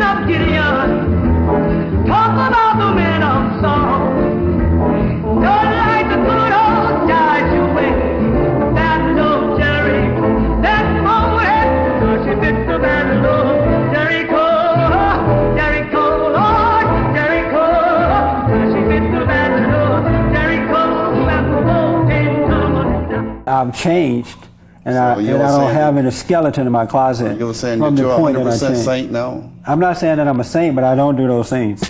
of Gideon. Talk about the men of sorrow. Don't like the good old days you went. That little Jericho, that moment, she bit the bad little Jericho, Jericho, Lord, Jericho, she bit the bad little Jericho, and the whole thing come. I've changed, and I don't have any skeleton in my closet. You were saying from that the you're point 100% that I changed. saint now? I'm not saying that I'm a saint, but I don't do those things.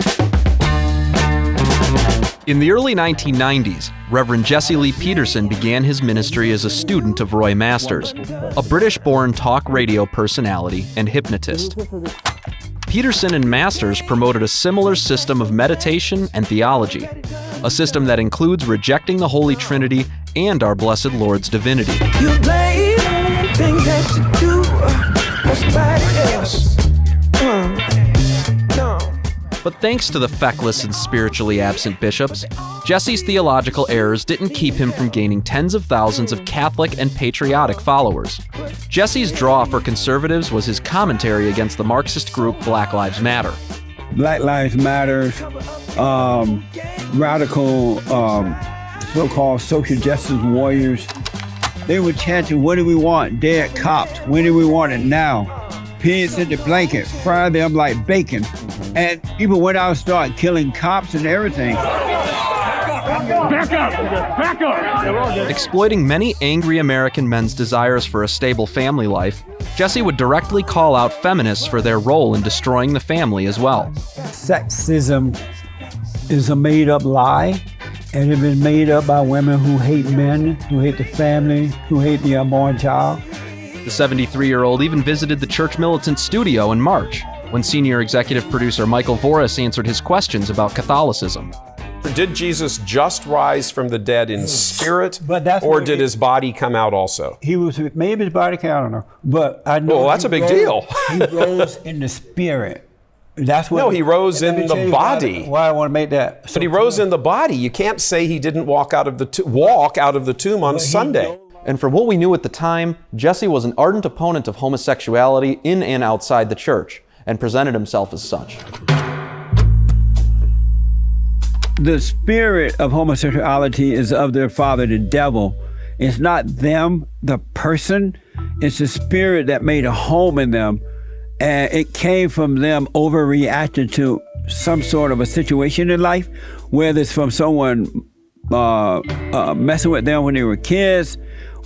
In the early 1990s, Reverend Jesse Lee Peterson began his ministry as a student of Roy Masters, a British-born talk radio personality and hypnotist. Peterson and Masters promoted a similar system of meditation and theology, a system that includes rejecting the Holy Trinity and our blessed Lord's divinity. You blame things that you do, nobody else. No. But thanks to the feckless and spiritually absent bishops, Jesse's theological errors didn't keep him from gaining tens of thousands of Catholic and patriotic followers. Jesse's draw for conservatives was his commentary against the Marxist group Black Lives Matter. Black Lives Matter, radical so-called social justice warriors, they were chanting, what do we want? Dead cops. When do we want it? Now. Pigs in the blanket, fry them like bacon. And people went out and started killing cops and everything. Back up! Back up! Exploiting many angry American men's desires for a stable family life, Jesse would directly call out feminists for their role in destroying the family as well. Sexism is a made-up lie, and it's been made up by women who hate men, who hate the family, who hate the unborn child. The 73-year-old even visited the Church Militant studio in March, when senior executive producer Michael Voris answered his questions about Catholicism. Did Jesus just rise from the dead in spirit, But or did his body come out also? He was, maybe his body count, I don't know. But I know. Well, that's a big deal. He rose in the spirit. That's what. No, he rose let me in tell the you body. Why I want to make that. But he rose in the body. You can't say he didn't walk out of the tomb on Sunday. And from what we knew at the time, Jesse was an ardent opponent of homosexuality in and outside the church, and presented himself as such. The spirit of homosexuality is of their father, the devil. It's not them, the person. It's the spirit that made a home in them. And it came from them overreacting to some sort of a situation in life, whether it's from someone messing with them when they were kids,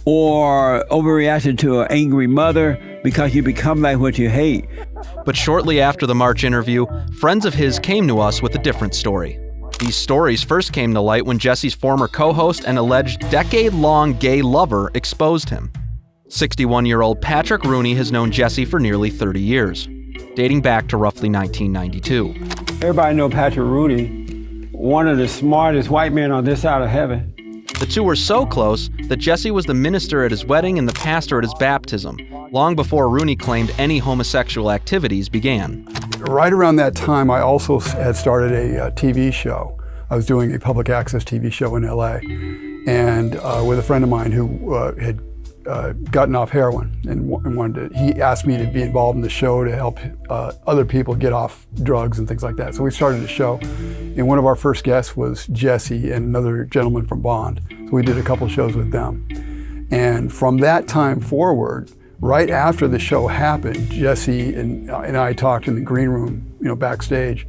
or overreacting to an angry mother, because you become like what you hate. But shortly after the March interview, friends of his came to us with a different story. These stories first came to light when Jesse's former co-host and alleged decade-long gay lover exposed him. 61-year-old Patrick Rooney has known Jesse for nearly 30 years, dating back to roughly 1992. Everybody know Patrick Rooney, one of the smartest white men on this side of heaven. The two were so close that Jesse was the minister at his wedding and the pastor at his baptism, long before Rooney claimed any homosexual activities began. Right around that time, I also had started a TV show. I was doing a public access TV show in LA, and with a friend of mine who had gotten off heroin and wanted to, he asked me to be involved in the show to help other people get off drugs and things like that. So we started a show, and one of our first guests was Jesse and another gentleman from Bond. So we did a couple shows with them. And from that time forward, right after the show happened, Jesse and I talked in the green room, backstage.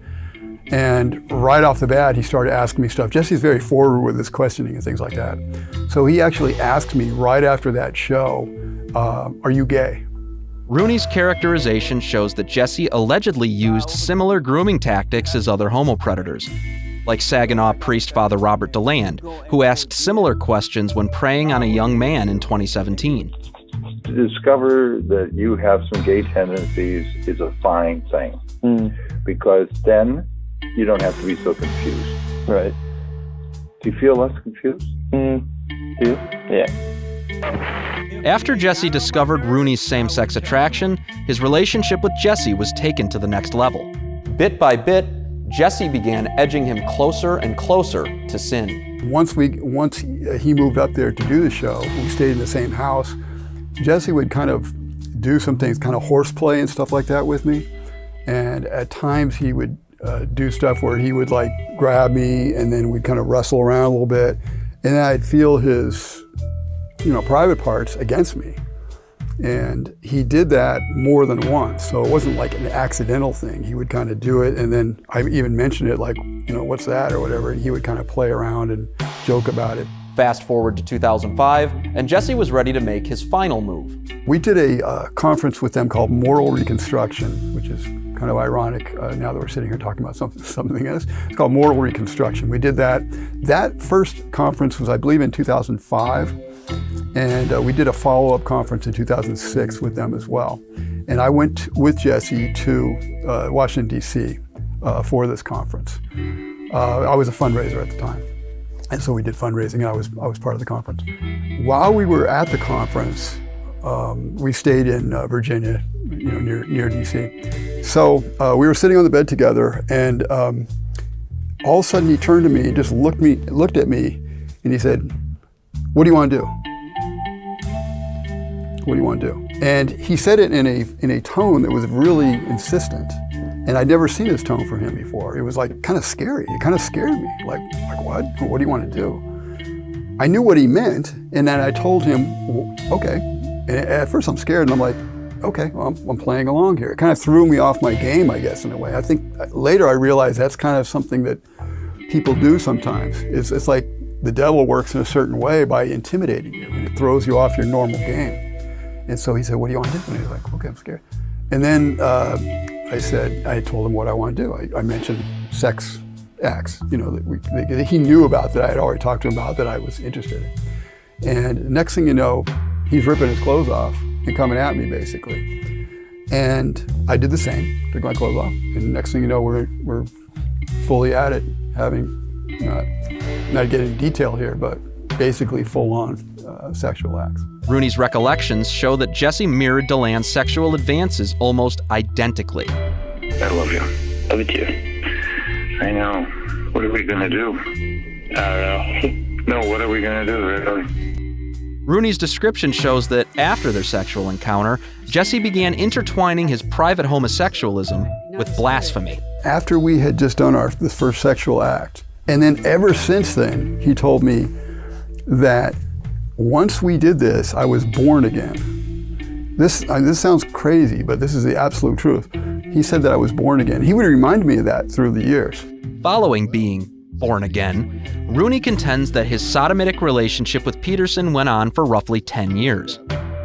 And right off the bat, he started asking me stuff. Jesse's very forward with his questioning and things like that. So he actually asked me right after that show, are you gay? Rooney's characterization shows that Jesse allegedly used similar grooming tactics as other homopredators, like Saginaw priest Father Robert DeLand, who asked similar questions when preying on a young man in 2017. To discover that you have some gay tendencies is a fine thing, because then you don't have to be so confused. Right. Do you feel less confused? Do you? Yeah. After Jesse discovered Rooney's same-sex attraction, his relationship with Jesse was taken to the next level. Bit by bit, Jesse began edging him closer and closer to sin. Once he moved up there to do the show, we stayed in the same house. Jesse would kind of do some things, kind of horseplay and stuff like that with me. And at times he would do stuff where he would like grab me and then we'd kind of wrestle around a little bit. And then I'd feel his, private parts against me. And he did that more than once. So it wasn't like an accidental thing. He would kind of do it. And then I even mentioned it like, what's that or whatever. And he would kind of play around and joke about it. Fast forward to 2005, and Jesse was ready to make his final move. We did a conference with them called Moral Reconstruction, which is kind of ironic now that we're sitting here talking about something else. It's called Moral Reconstruction. We did that. That first conference was, I believe, in 2005. And we did a follow-up conference in 2006 with them as well. And I went with Jesse to Washington, D.C. For this conference. I was a fundraiser at the time. And so we did fundraising, and I was part of the conference. While we were at the conference, we stayed in Virginia, near D.C. So we were sitting on the bed together, and all of a sudden he turned to me and just looked at me, and he said, "What do you want to do? What do you want to do?" And he said it in a tone that was really insistent. And I'd never seen this tone from him before. It was like kind of scary. It kind of scared me. Like what? What do you want to do? I knew what he meant, and then I told him, okay. And at first I'm scared, and I'm like, okay, well, I'm playing along here. It kind of threw me off my game, I guess, in a way. I think later I realized that's kind of something that people do sometimes. It's like the devil works in a certain way by intimidating you, and it throws you off your normal game. And so he said, "What do you want to do?" And he was like, "Okay, I'm scared." And then I told him what I want to do. I mentioned sex acts, that he knew about, that I had already talked to him about, that I was interested in. And next thing you know, he's ripping his clothes off and coming at me, basically. And I did the same, took my clothes off. And next thing you know, we're fully at it, having, not getting detail here, but basically full-on sexual acts. Rooney's recollections show that Jesse mirrored DeLand's sexual advances almost identically. I love you. Love you too. I know. What are we going to do? I don't know. No, what are we going to do, really? Rooney's description shows that after their sexual encounter, Jesse began intertwining his private homosexualism with blasphemy. After we had just done the first sexual act, and then ever since then, he told me that once we did this, I was born again. This sounds crazy, but this is the absolute truth. He said that I was born again. He would remind me of that through the years. Following being born again, Rooney contends that his sodomitic relationship with Peterson went on for roughly 10 years,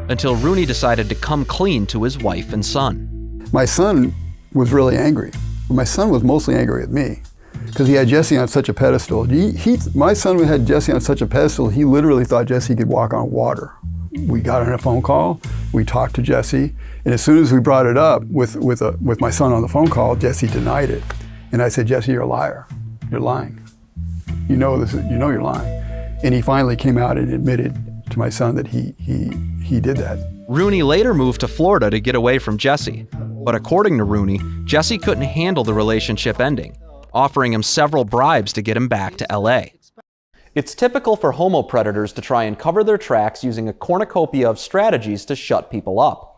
until Rooney decided to come clean to his wife and son. My son was really angry. My son was mostly angry at me, because he had Jesse on such a pedestal. My son had Jesse on such a pedestal, he literally thought Jesse could walk on water. We got on a phone call, we talked to Jesse, and as soon as we brought it up with my son on the phone call, Jesse denied it. And I said, "Jesse, you're a liar. You're lying. You know you're lying." And he finally came out and admitted to my son that he did that. Rooney later moved to Florida to get away from Jesse. But according to Rooney, Jesse couldn't handle the relationship ending, offering him several bribes to get him back to LA. It's typical for homo predators to try and cover their tracks using a cornucopia of strategies to shut people up.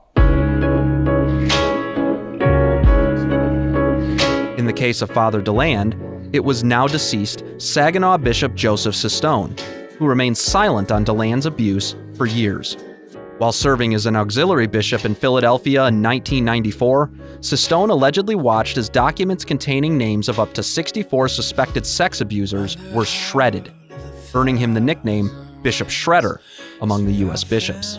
In the case of Father DeLand, it was now deceased Saginaw Bishop Joseph Sistone, who remained silent on DeLand's abuse for years. While serving as an auxiliary bishop in Philadelphia in 1994, Sistone allegedly watched as documents containing names of up to 64 suspected sex abusers were shredded, earning him the nickname Bishop Shredder among the U.S. bishops.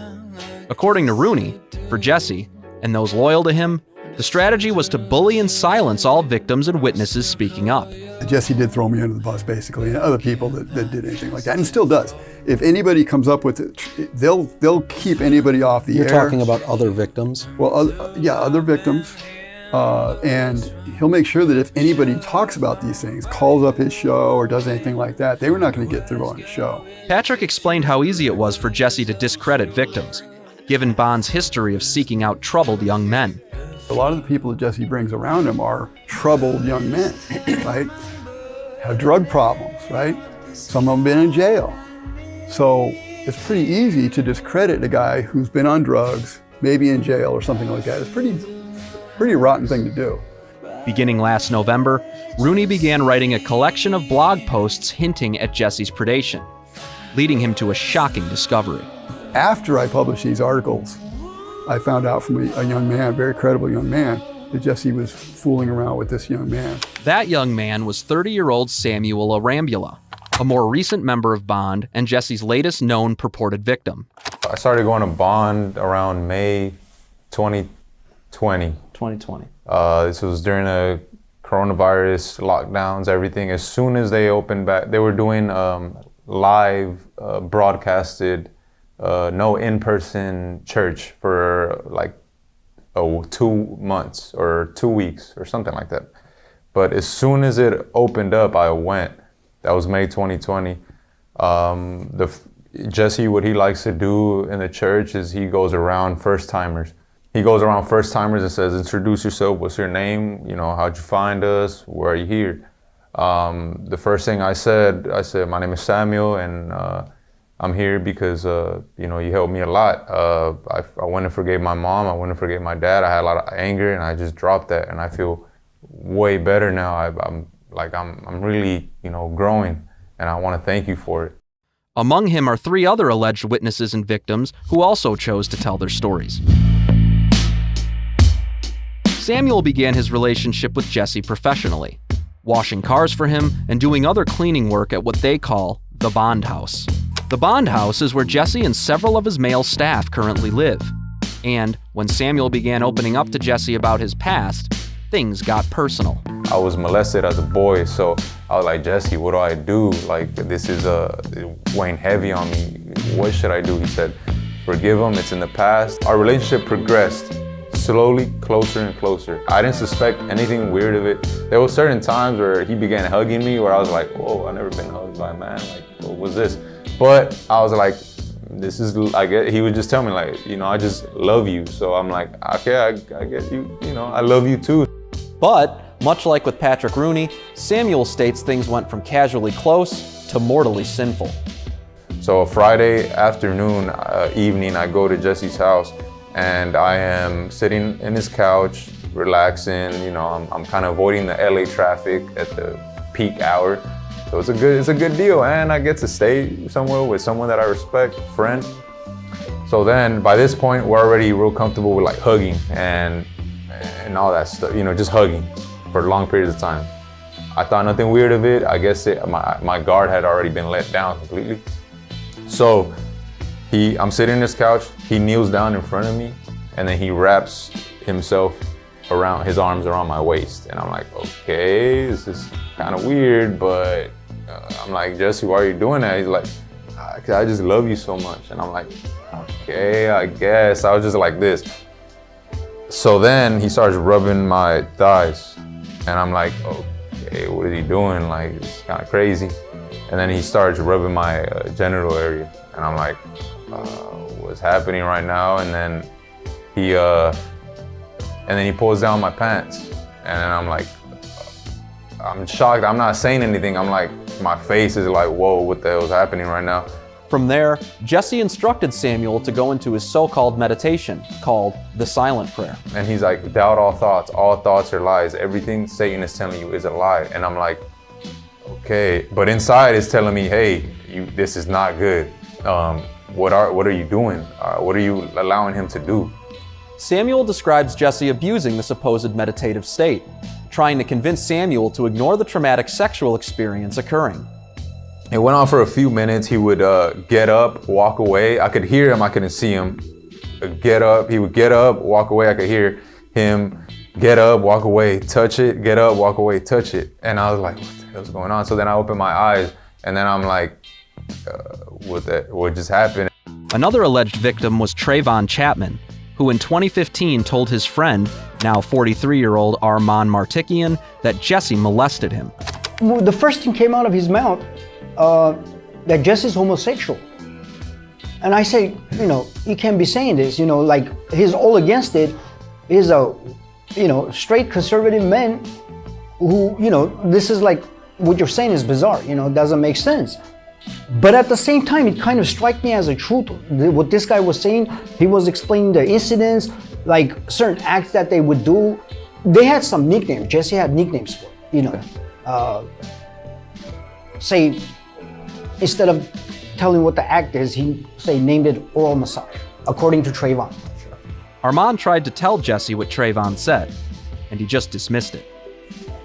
According to Rooney, for Jesse, and those loyal to him, the strategy was to bully and silence all victims and witnesses speaking up. Jesse did throw me under the bus, basically, and other people that did anything like that, and still does. If anybody comes up with it, they'll keep anybody off the air. You're talking about other victims? Well, other victims. And he'll make sure that if anybody talks about these things, calls up his show or does anything like that, they were not going to get through on his show. Patrick explained how easy it was for Jesse to discredit victims, given Bond's history of seeking out troubled young men. A lot of the people that Jesse brings around him are troubled young men, right? Have drug problems, right? Some of them been in jail. So it's pretty easy to discredit a guy who's been on drugs, maybe in jail or something like that. It's pretty rotten thing to do. Beginning last November, Rooney began writing a collection of blog posts hinting at Jesse's predation, leading him to a shocking discovery. After I published these articles, I found out from a young man, a very credible young man, that Jesse was fooling around with this young man. That young man was 30-year-old Samuel Arambula, a more recent member of Bond and Jesse's latest known purported victim. I started going to Bond around May 2020. 2020. This was during the coronavirus lockdowns, everything. As soon as they opened back, they were doing live broadcasted, no in-person church for like 2 months or 2 weeks or something like that. But as soon as it opened up, I went. That was May 2020. Jesse, what he likes to do in the church is he goes around first-timers. He goes around first-timers and says, introduce yourself, what's your name? You know, how'd you find us? Where are you here? The first thing I said, my name is Samuel, and I'm here because, you know, you helped me a lot. I went and forgave my mom, I went and forgave my dad. I had a lot of anger, and I just dropped that, and I feel way better now. I'm really, you know, growing, and I want to thank you for it. Among him are 3 other alleged witnesses and victims who also chose to tell their stories. Samuel began his relationship with Jesse professionally, washing cars for him and doing other cleaning work at what they call the Bond House. The Bond House is where Jesse and several of his male staff currently live. And when Samuel began opening up to Jesse about his past, things got personal. I was molested as a boy, so I was like, Jesse, what do I do? Like, this is weighing heavy on me. What should I do? He said, forgive him, it's in the past. Our relationship progressed slowly, closer and closer. I didn't suspect anything weird of it. There were certain times where he began hugging me where I was like, whoa, I've never been hugged by a man. Like, what was this? But I was like, this is, I get, he would just tell me like, you know, I just love you. So I'm like, okay, I get you, you know, I love you too. But, much like with Patrick Rooney, Samuel states things went from casually close to mortally sinful. So a Friday afternoon, evening, I go to Jesse's house and I am sitting in his couch, relaxing, you know, I'm kind of avoiding the LA traffic at the peak hour. So it's a good deal, and I get to stay somewhere with someone that I respect, a friend. So then by this point, we're already real comfortable with like hugging and all that stuff, you know, just hugging for long periods of time. I thought nothing weird of it. I guess my guard had already been let down completely. So I'm sitting on this couch, he kneels down in front of me, and then he wraps himself around, his arms around my waist. And I'm like, okay, this is kind of weird, but I'm like, Jesse, why are you doing that? He's like, I just love you so much. And I'm like, okay, I guess. I was just like this. So then he starts rubbing my thighs, and I'm like, okay, what is he doing? Like, it's kind of crazy. And then he starts rubbing my genital area, and I'm like, what's happening right now? And then he pulls down my pants, and then I'm like, I'm shocked. I'm not saying anything. I'm like, my face is like, whoa, what the hell is happening right now? From there, Jesse instructed Samuel to go into his so-called meditation called the silent prayer. And he's like, doubt all thoughts are lies. Everything Satan is telling you is a lie. And I'm like, okay. But inside it's telling me, hey, this is not good. What are you doing? What are you allowing him to do? Samuel describes Jesse abusing the supposed meditative state, trying to convince Samuel to ignore the traumatic sexual experience occurring. It went on for a few minutes. He would get up, walk away. I could hear him, I couldn't see him. Get up, he would get up, walk away. I could hear him get up, walk away, touch it, get up, walk away, touch it. And I was like, what the hell's going on? So then I opened my eyes, and then I'm like, what just happened? Another alleged victim was Trayvon Chapman, who in 2015 told his friend, now 43-year-old Armand Martikian, that Jesse molested him. The first thing came out of his mouth, that Jesse's homosexual. And I say, you know, you can't be saying this, you know, like he's all against it. He's a, you know, straight conservative man who, you know, this is like, what you're saying is bizarre, you know, doesn't make sense. But at the same time, it kind of struck me as a truth. What this guy was saying, he was explaining the incidents, like certain acts that they would do. they had some nicknames. Jesse had nicknames for it, say, instead of telling what the act is, he named it oral massage, according to Trayvon. Armand tried to tell Jesse what Trayvon said, and he just dismissed it.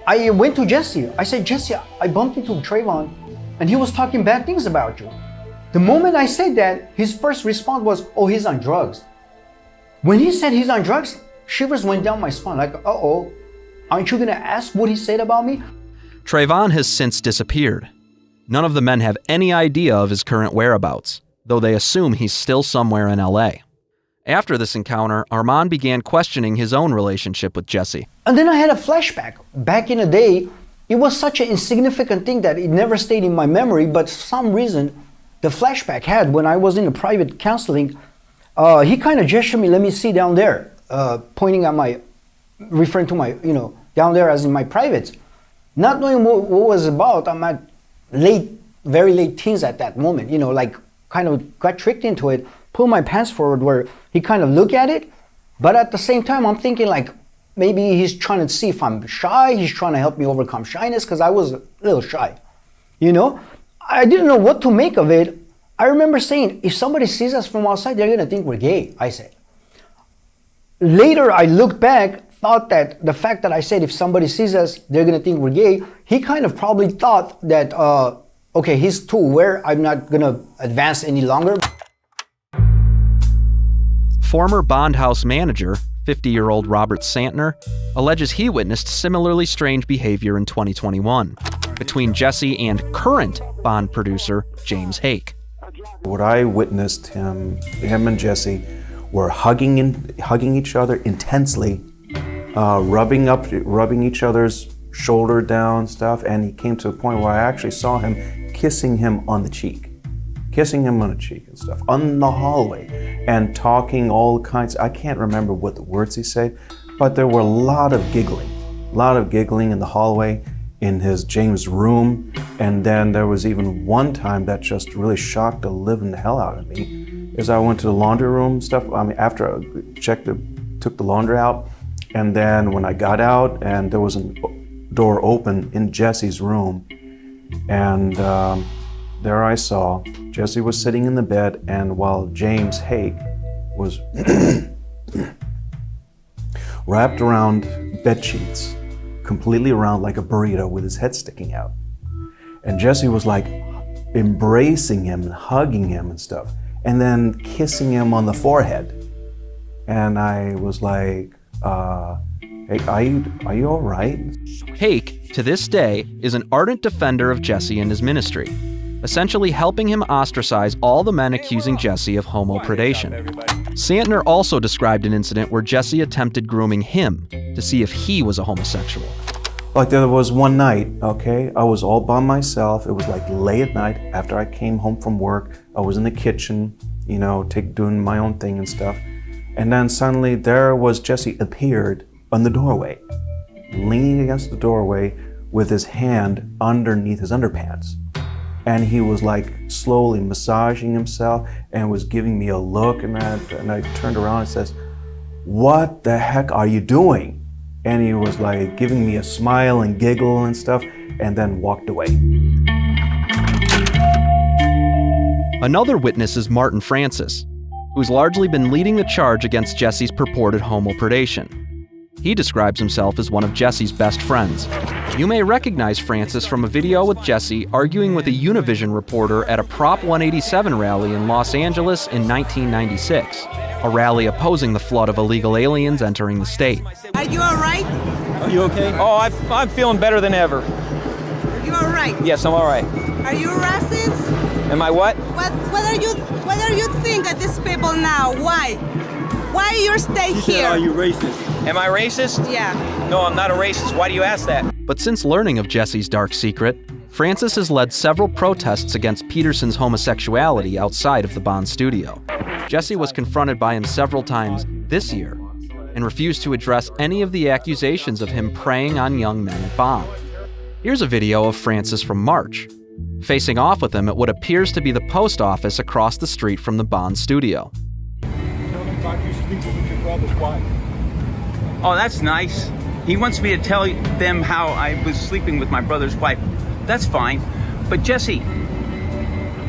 I went to Jesse. I said, Jesse, I bumped into Trayvon, and he was talking bad things about you. The moment I said that, his first response was, oh, he's on drugs. When he said he's on drugs, shivers went down my spine, like, uh-oh, aren't you gonna ask what he said about me? Trayvon has since disappeared. None of the men have any idea of his current whereabouts, though they assume he's still somewhere in LA. After this encounter, Armand began questioning his own relationship with Jesse. And then I had a flashback. Back in the day, it was such an insignificant thing that it never stayed in my memory, but for some reason, the flashback had when I was in a private counseling, he kind of gestured me, let me see down there, pointing at referring to my, down there as in my privates. Not knowing what it was about, I'm at very late teens at that moment, kind of got tricked into it, pulled my pants forward where he kind of looked at it, but at the same time, I'm thinking maybe he's trying to see if I'm shy, he's trying to help me overcome shyness, because I was a little shy, I didn't know what to make of it. I remember saying, if somebody sees us from outside, they're gonna think we're gay, I said. Later, I looked back, thought that the fact that I said, if somebody sees us, they're gonna think we're gay, he kind of probably thought that, okay, he's too aware, I'm not gonna advance any longer. Former Bond House manager, 50-year-old Robert Santner, alleges he witnessed similarly strange behavior in 2021 between Jesse and current Bond producer James Hake. What I witnessed, him and Jesse were hugging each other intensely, rubbing each other's shoulder down stuff, and he came to a point where I actually saw him kissing him on the cheek and stuff, on the hallway, and talking all kinds. I can't remember what the words he said, but there were a lot of giggling in the hallway, in his James' room, and then there was even one time that just really shocked the living hell out of me, is I went to the laundry room stuff, after I took the laundry out, and then when I got out, and there was a door open in Jesse's room, and there I saw Jesse was sitting in the bed, and while James Hake was wrapped around bed sheets, completely around like a burrito with his head sticking out. And Jesse was embracing him and hugging him and stuff, and then kissing him on the forehead. And I was like, hey, are you all right? Hake, to this day, is an ardent defender of Jesse and his ministry, essentially helping him ostracize all the men accusing Jesse of homopredation. Santner also described an incident where Jesse attempted grooming him to see if he was a homosexual. There was one night, okay, I was all by myself. It was late at night after I came home from work. I was in the kitchen, doing my own thing and stuff. And then suddenly there was Jesse appeared on the doorway, leaning against the doorway with his hand underneath his underpants. And he was slowly massaging himself and was giving me a look, and I turned around and says, "What the heck are you doing?" And he was giving me a smile and giggle and stuff, and then walked away. Another witness is Martin Francis, who's largely been leading the charge against Jesse's purported homopredation. He describes himself as one of Jesse's best friends. You may recognize Francis from a video with Jesse arguing with a Univision reporter at a Prop 187 rally in Los Angeles in 1996, a rally opposing the flood of illegal aliens entering the state. Are you all right? Are you okay? Oh, I'm feeling better than ever. Are you all right? Yes, I'm all right. Are you racist? Am I what? What are you think of these people now? Why? Why you stay here? Are you racist? Am I racist? Yeah. No, I'm not a racist. Why do you ask that? But since learning of Jesse's dark secret, Francis has led several protests against Peterson's homosexuality outside of the Bond studio. Jesse was confronted by him several times this year and refused to address any of the accusations of him preying on young men at Bond. Here's a video of Francis from March, facing off with him at what appears to be the post office across the street from the Bond studio. Oh, that's nice. He wants me to tell them how I was sleeping with my brother's wife. That's fine. But Jesse,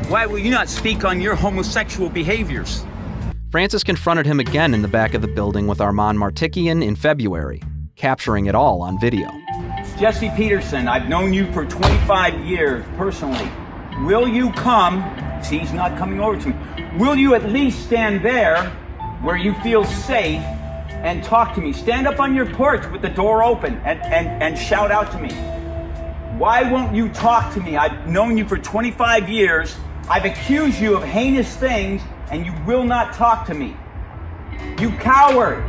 why will you not speak on your homosexual behaviors? Francis confronted him again in the back of the building with Armand Martikian in February, capturing it all on video. Jesse Peterson, I've known you for 25 years personally. Will you come? See, he's not coming over to me. Will you at least stand there where you feel safe and talk to me? Stand up on your porch with the door open and shout out to me. Why won't you talk to me? I've known you for 25 years. I've accused you of heinous things, and you will not talk to me. You coward!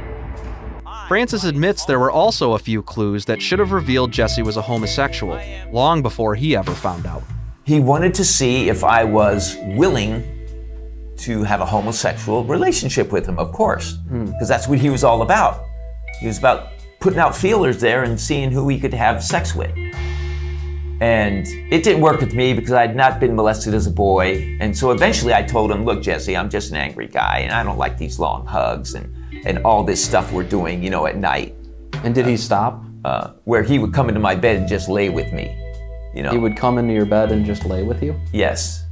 Francis admits there were also a few clues that should have revealed Jesse was a homosexual, long before he ever found out. He wanted to see if I was willing to have a homosexual relationship with him, of course, because that's what he was all about. He was about putting out feelers there and seeing who he could have sex with. And it didn't work with me because I had not been molested as a boy. And so eventually I told him, look, Jesse, I'm just an angry guy and I don't like these long hugs and all this stuff we're doing, you know, at night. And did he stop? Where he would come into my bed and just lay with me, you know. He would come into your bed and just lay with you? Yes.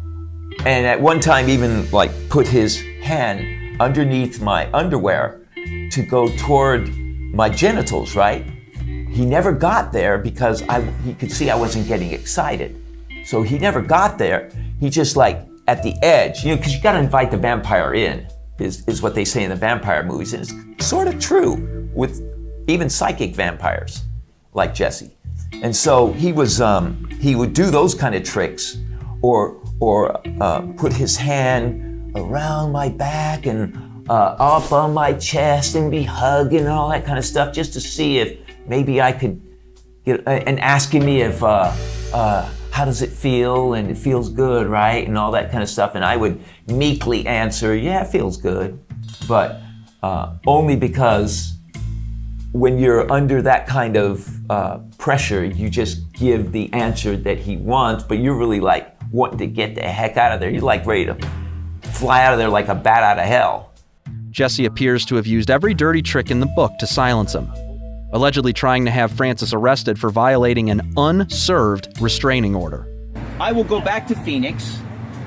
And at one time even like put his hand underneath my underwear to go toward my genitals, right? He never got there because he could see I wasn't getting excited. So he never got there. He just like at the edge, you know, because you got to invite the vampire in, is what they say in the vampire movies. And it's sort of true with even psychic vampires like Jesse. And so he would do those kind of tricks or put his hand around my back and up on my chest and be hugging and all that kind of stuff just to see if maybe I could get, and asking me if, how does it feel? And it feels good, right? And all that kind of stuff. And I would meekly answer, yeah, it feels good. But only because when you're under that kind of pressure, you just give the answer that he wants, but you're really like wanting to get the heck out of there. You're like ready to fly out of there like a bat out of hell. Jesse appears to have used every dirty trick in the book to silence him, allegedly trying to have Francis arrested for violating an unserved restraining order. I will go back to Phoenix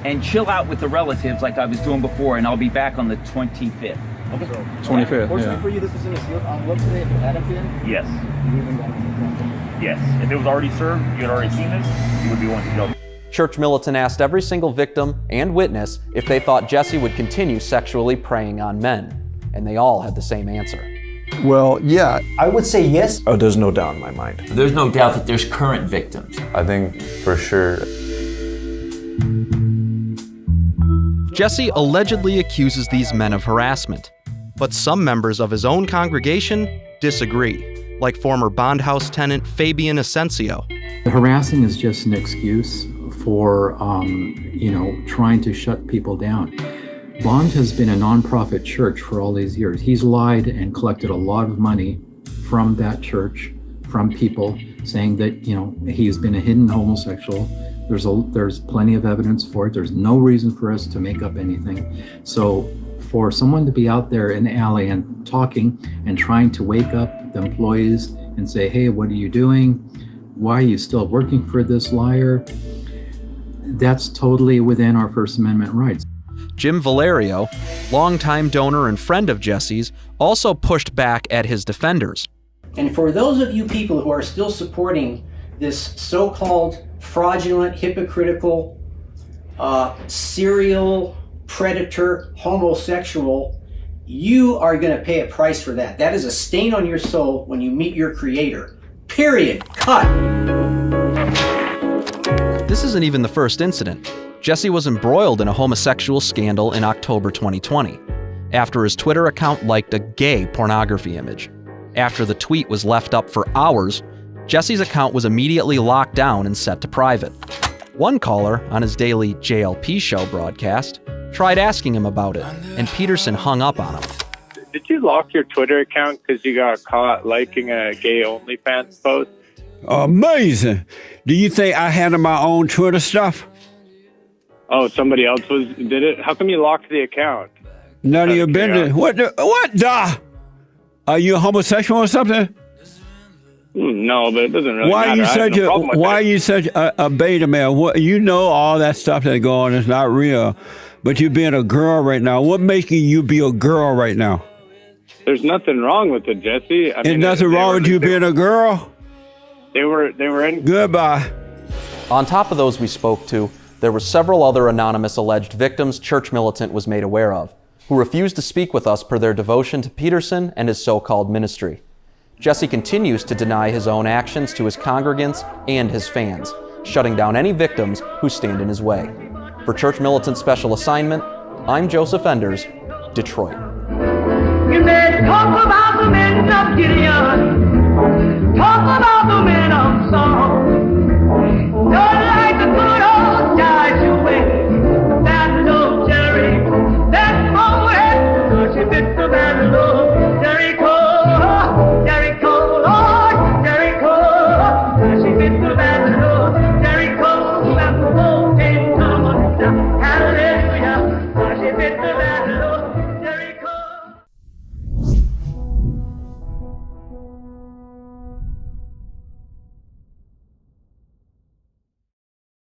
and chill out with the relatives like I was doing before, and I'll be back on the 25th. 25th, Fortunately yeah. for you, this was in a sealed envelope today. If it hadn't been, Yes. you would have been Yes. If it was already served, you had already seen this, you would be wanting to go. Church militant asked every single victim and witness if they thought Jesse would continue sexually preying on men, and they all had the same answer. Well, yeah. I would say yes. Oh, there's no doubt in my mind. There's no doubt that there's current victims. I think for sure. Jesse allegedly accuses these men of harassment, but some members of his own congregation disagree, like former Bond House tenant Fabian Asensio. The harassing is just an excuse for, trying to shut people down. Bond has been a nonprofit church for all these years. He's lied and collected a lot of money from that church, from people saying that, he's been a hidden homosexual. There's plenty of evidence for it. There's no reason for us to make up anything. So for someone to be out there in the alley and talking and trying to wake up the employees and say, hey, what are you doing? Why are you still working for this liar? That's totally within our First Amendment rights. Jim Valerio, longtime donor and friend of Jesse's, also pushed back at his defenders. And for those of you people who are still supporting this so-called fraudulent, hypocritical, serial predator homosexual, you are going to pay a price for that. That is a stain on your soul when you meet your creator. Period. Cut. This isn't even the first incident. Jesse was embroiled in a homosexual scandal in October 2020, after his Twitter account liked a gay pornography image. After the tweet was left up for hours, Jesse's account was immediately locked down and set to private. One caller on his daily JLP show broadcast tried asking him about it, and Peterson hung up on him. Did you lock your Twitter account because you got caught liking a gay OnlyFans post? Amazing. Do you think I handle my own Twitter stuff? Oh, somebody else did it? How come you locked the account? None of your business. What the? Are you a homosexual or something? No, but it doesn't really Why matter. are you such a beta male? What, you know all that stuff that's going on is not real, but you're being a girl right now. What making you be a girl right now? There's nothing wrong with it, Jesse. There's nothing wrong with you being a girl? They were in. Goodbye. On top of those we spoke to, there were several other anonymous alleged victims Church Militant was made aware of, who refused to speak with us per their devotion to Peterson and his so-called ministry. Jesse continues to deny his own actions to his congregants and his fans, shutting down any victims who stand in his way. For Church Militant Special Assignment, I'm Joseph Enders, Detroit. You may talk about the men of Gideon.